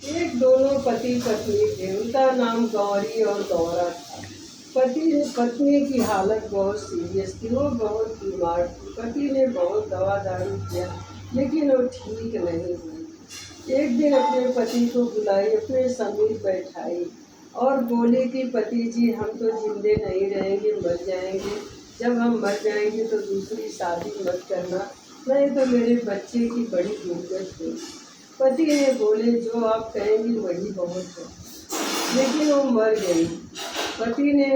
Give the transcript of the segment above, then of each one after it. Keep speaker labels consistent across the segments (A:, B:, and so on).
A: एक दोनों पति पत्नी थे। उनका नाम गौरी और गौरा था। पत्नी की हालत बहुत सीरियस थी। वो बहुत बीमार थी। पति ने बहुत दवा दारू किया लेकिन वो ठीक नहीं हुई। एक दिन अपने पति को बुलाई, अपने समीप बैठाई और बोली कि पति जी, हम तो जिंदे नहीं रहेंगे, मर जाएंगे। जब हम मर जाएंगे तो दूसरी शादी मत करना, नहीं तो मेरे बच्चे की बड़ी दुर्गत होगी। पति ने बोले, जो आप कहेंगी वही बहुत है। लेकिन वो मर गई। पति ने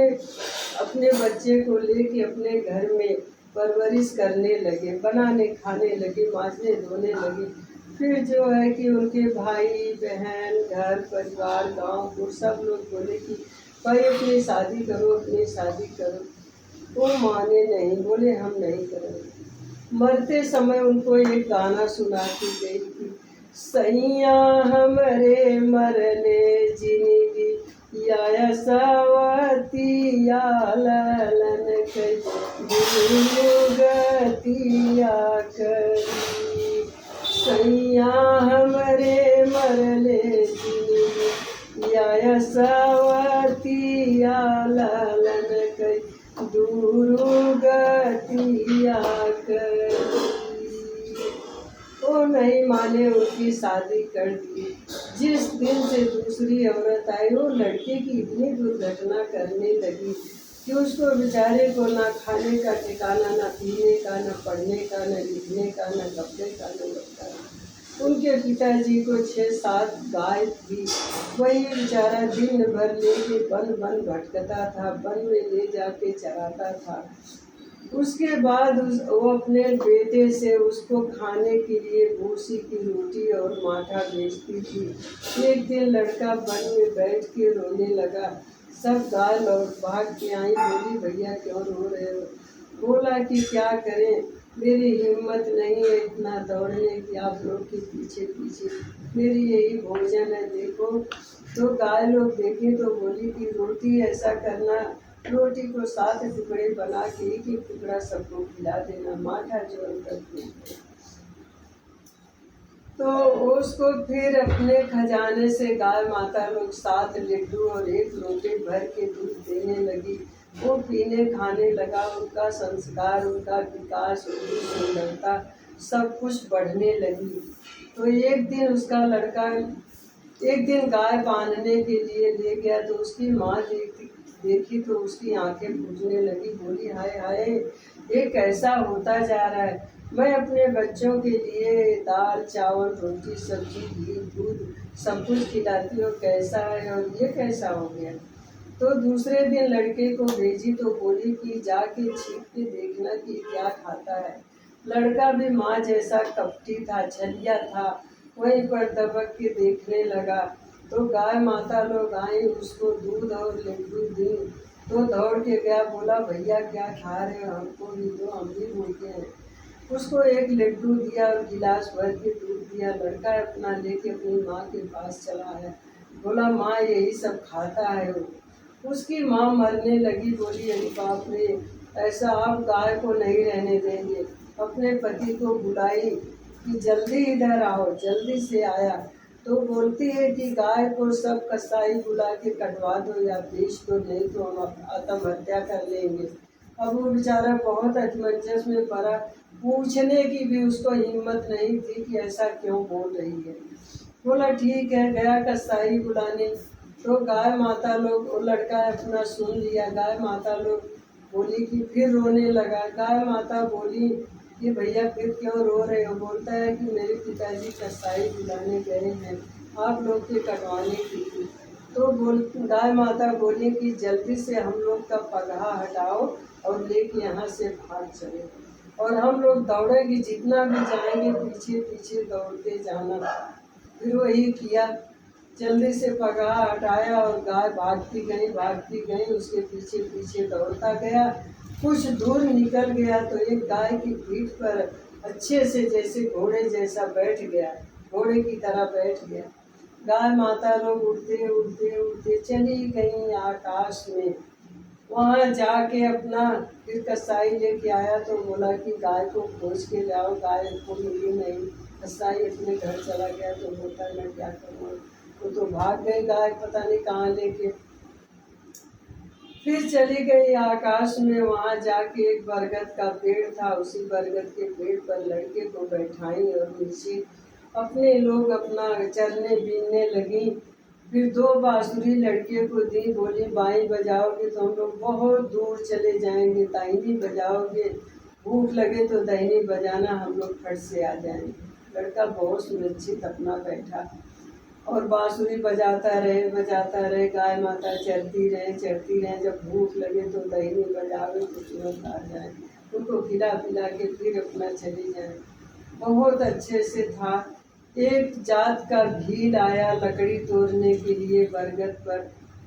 A: अपने बच्चे को लेके अपने घर में परवरिश करने लगे, बनाने खाने लगे, मांजने धोने लगे। फिर जो है कि उनके भाई बहन, घर परिवार, गांव सब लोग बोले कि भाई अपनी शादी करो, अपनी शादी करो। वो माने नहीं, बोले हम नहीं करेंगे। मरते समय उनको एक गाना सुना के गई थी, सैया हमरे मरले जिंदगी या सवती या ललन कई गतिया करी। सैया हमरे मरले जिंदगी या सवती या ललन कई गतिया करी। वो नहीं माने, उनकी शादी कर दी। जिस दिन से दूसरी औरत आई, वो लड़के की इतनी दुर्घटना करने लगी कि उसको बेचारे को ना खाने का ठिकाना, ना पीने का, ना पढ़ने का, ना लिखने का, ना कपड़े का, ना लत्ता का। उनके पिताजी को 6-7 गाय थी। वही बेचारा दिन भर लेके बन बन भटकता था, बन में ले जाके चराता था। उसके बाद वो अपने बेटे से उसको खाने के लिए भूसी की रोटी और माठा बेचती थी। एक दिन लड़का वन में बैठ के रोने लगा। सब गाय लौट भाग के आई। बोली, भैया क्यों रो रहे हो? बोला कि क्या करें, मेरी हिम्मत नहीं है इतना दौड़ने की आप लोग के पीछे पीछे, मेरी यही भोजन है, देखो। तो गाय लोग देखे तो बोली कि रोटी ऐसा करना, रोटी को 7 टुकड़े बना के एक एक टुकड़ा सबको खिला देना, माठा जो करते। तो उसको फिर अपने खजाने से गाय माता लोग 7 लड्डू और 1 लोटे भर के दूध देने लगी। वो पीने खाने लगा। उनका संस्कार, उनका विकास, उनकी सुंदरता सब कुछ बढ़ने लगी। तो एक दिन उसका लड़का एक दिन गाय बांधने के लिए ले गया तो उसकी माँ देखी तो उसकी आंखें बुझने लगी। बोली, हाय हाय, ये कैसा होता जा रहा है? मैं अपने बच्चों के लिए दाल चावल रोटी सब्जी घी दूध सब कुछ खिलाती हूँ, कैसा है और ये कैसा हो गया? तो दूसरे दिन लड़के को भेजी तो बोली कि जाके छींक के देखना कि क्या खाता है। लड़का भी माँ जैसा कपटी था, छलिया था। वहीं पर दबक के देखने लगा तो गाय माता लोग आई, उसको दूध और लड्डू दी। तो दौड़ के गया, बोला, भैया क्या खा रहे हो, हमको भी दो, हम भी भूखे हैं। उसको एक लड्डू दिया और गिलास भर के दूध दिया। लड़का अपना लेके अपनी माँ के पास चला आया। बोला, माँ यही सब खाता है वो। उसकी माँ मरने लगी। बोली, अरे बाप रे, ऐसा आप गाय को नहीं रहने देंगे। अपने पति को बुलाई कि जल्दी इधर आओ। जल्दी से आया तो बोलती है कि गाय को सब कसाई बुला के कटवा दो या बेच दो, नहीं तो हम आत्महत्या कर लेंगे। अब वो बेचारा बहुत असमंजस में पड़ा। पूछने की भी उसको हिम्मत नहीं थी कि ऐसा क्यों बोल रही है। बोला, ठीक है। गया कसाई बुलाने तो गाय माता लोग, वो लड़का अपना सुन लिया। गाय माता लोग बोली कि फिर रोने लगा। गाय माता बोली कि भैया फिर क्यों रो रहे हो? बोलता है कि मेरे पिताजी कसाई बुलाने गए हैं, आप लोग के कटवाने की थी। तो गाय माता बोली कि जल्दी से हम लोग का पगहा हटाओ और लेके यहाँ से भाग चले। और हम लोग दौड़ेंगे, जितना भी जाएंगे पीछे पीछे दौड़ते जाना। फिर वही किया। जल्दी से पगहा हटाया और गाय भागती गई उसके पीछे पीछे दौड़ता गया। कुछ दूर निकल गया तो एक गाय की पीठ पर अच्छे से जैसे घोड़े जैसा बैठ गया, घोड़े की तरह बैठ गया। गाय माता लोग उड़ते उड़ते उड़ते चली गई आकाश में। वहाँ जाके अपना फिर कसाई लेके आया तो बोला कि गाय को खोज के लाओ। गाय को मिली नहीं। कसाई अपने घर चला गया तो बोलता, मैं क्या करूँ, वो तो भाग गई गाय पता नहीं कहाँ लेके। फिर चली गई आकाश में, वहां जाके एक बरगद का पेड़ था, उसी बरगद के पेड़ पर लड़के को बैठाई और नीचे अपने लोग अपना चरने बीनने लगी। फिर 2 बांसुरी लड़के को दी, बोली बाई बजाओगे तो हम लोग बहुत दूर चले जाएंगे, दाहिनी बजाओगे भूख लगे तो दाहिनी बजाना, हम लोग फट से आ जाएंगे। लड़का बहुत सुरक्षित अपना बैठा और बांसुरी बजाता रहे, गाय माता चरती रहे। जब भूख लगे तो दाहिनी बजावे तो तुरंत आ जाए, उनको खिला पिला के फिर अपना चली जाए। बहुत अच्छे से था। एक जात का भील आया लकड़ी तोड़ने के लिए बरगद पर,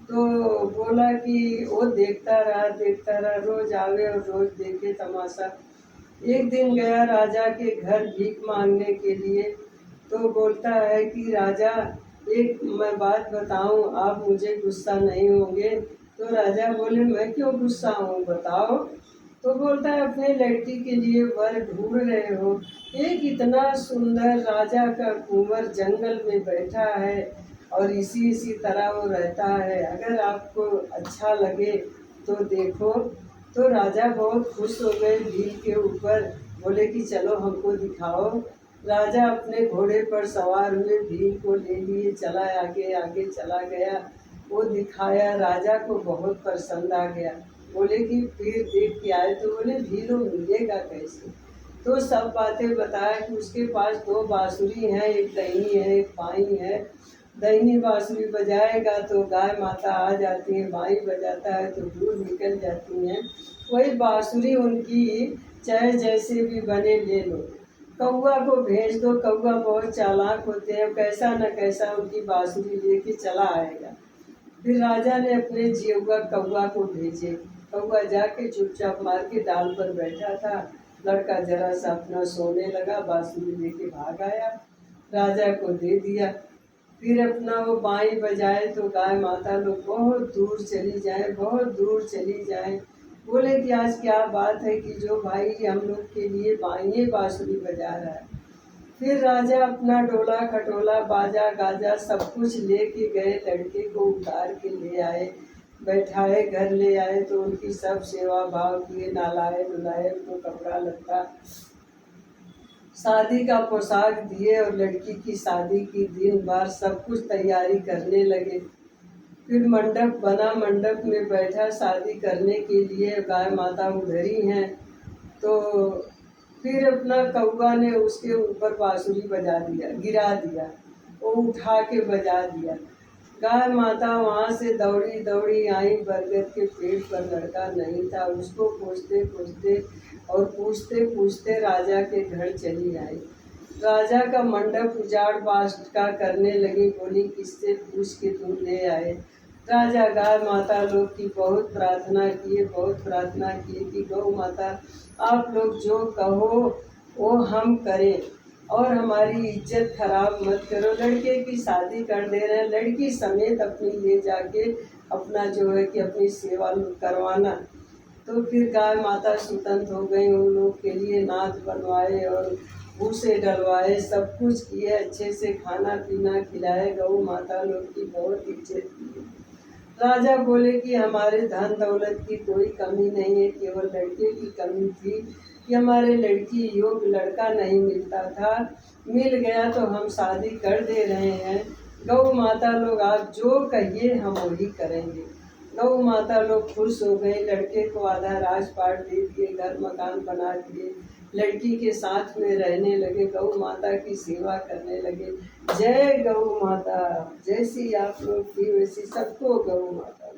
A: तो बोला कि वो देखता रहा, रोज आवे और रोज देखे तमाशा। एक दिन गया राजा के घर भीख मांगने के लिए, तो बोलता है कि राजा एक मैं बात बताऊं, आप मुझे गुस्सा नहीं होंगे? तो राजा बोले मैं क्यों गुस्सा हूँ, बताओ। तो बोलता है अपने लड़की के लिए वर ढूंढ रहे हो, एक इतना सुंदर राजा का कुंवर जंगल में बैठा है और इसी तरह वो रहता है, अगर आपको अच्छा लगे तो देखो। तो राजा बहुत खुश हो गए भील के ऊपर, बोले कि चलो हमको दिखाओ। राजा अपने घोड़े पर सवार हुए, भील को ले लिए, चला आगे चला गया। वो दिखाया, राजा को बहुत पसंद आ गया। बोले कि फिर देख के आए, तो बोले भील मिलेगा कैसे? तो सब बातें बताया कि उसके पास 2 बांसुरी हैं, एक दाहिनी है एक बाईं है। दाहिनी बांसुरी बजाएगा तो गाय माता आ जाती है, बाईं बजाता है तो दूर निकल जाती हैं। वही बांसुरी उनकी चाहे जैसे भी बने ले लो। कौआ को भेज दो, कौआ बहुत चालाक होते हैं, कैसा न कैसा उनकी बांसुरी लेके चला आएगा। फिर राजा ने अपने जियुआ कौआ को भेजे। कौआ जाके चुपचाप मार के डाल पर बैठा था। लड़का जरा सा अपना सोने लगा, बांसुरी लेके भाग आया, राजा को दे दिया। फिर अपना वो बाई बजाए तो गाय माता लोग बहुत दूर चली जाए। बोले कि आज क्या बात है कि जो भाई हम लोग के लिए बाइये बांसुरी बजा रहा है। फिर राजा अपना डोला खटोला बाजा गाजा सब कुछ लेके गए, लड़के को उतार के ले आए, बैठाए, घर ले आए तो उनकी सब सेवा भाव किए, नहलाए धुलाए, उनको कपड़ा लत्ता शादी का पोशाक दिए और लड़की की शादी की दिन बार सब कुछ तैयारी करने लगे। फिर मंडप बना, मंडप में बैठा शादी करने के लिए, गाय माता उधर ही हैं। तो फिर अपना कौआ ने उसके ऊपर बांसुरी बजा दिया, गिरा दिया, वो उठा के बजा दिया। गाय माता वहाँ से दौड़ी आई, बरगद के पेड़ पर लड़का नहीं था, उसको पूछते पूछते राजा के घर चली आई। राजा का मंडप उजाड़ बांस का करने लगी, बोली किससे पूछ के तुम ले आए? राजा गाय माता लोग की बहुत प्रार्थना किए कि गौ माता आप लोग जो कहो वो हम करें और हमारी इज्जत खराब मत करो। लड़के की शादी कर दे रहे हैं, लड़की समेत अपनी ले जाके अपना जो है कि अपनी सेवा करवाना। तो फिर गाय माता स्वतंत्र हो गई, उन लोग के लिए नाद बनवाए और भूसे डलवाए, सब कुछ किए, अच्छे से खाना पीना खिलाए, गौ माता लोग की बहुत इज्जत की। राजा बोले कि हमारे धन दौलत की कोई कमी नहीं है, केवल लड़के की कमी थी कि हमारे लड़की योग्य लड़का नहीं मिलता था, मिल गया तो हम शादी कर दे रहे हैं। गौ माता लोग आप जो कहिए हम वही करेंगे। गौ माता लोग खुश हो गए, लड़के को आधा राजपाट दे दिए, घर मकान बना दिए, लड़की के साथ में रहने लगे, गौ माता की सेवा करने लगे। जय गौ माता, जैसी आप लोग थी वैसी सबको गौ माता।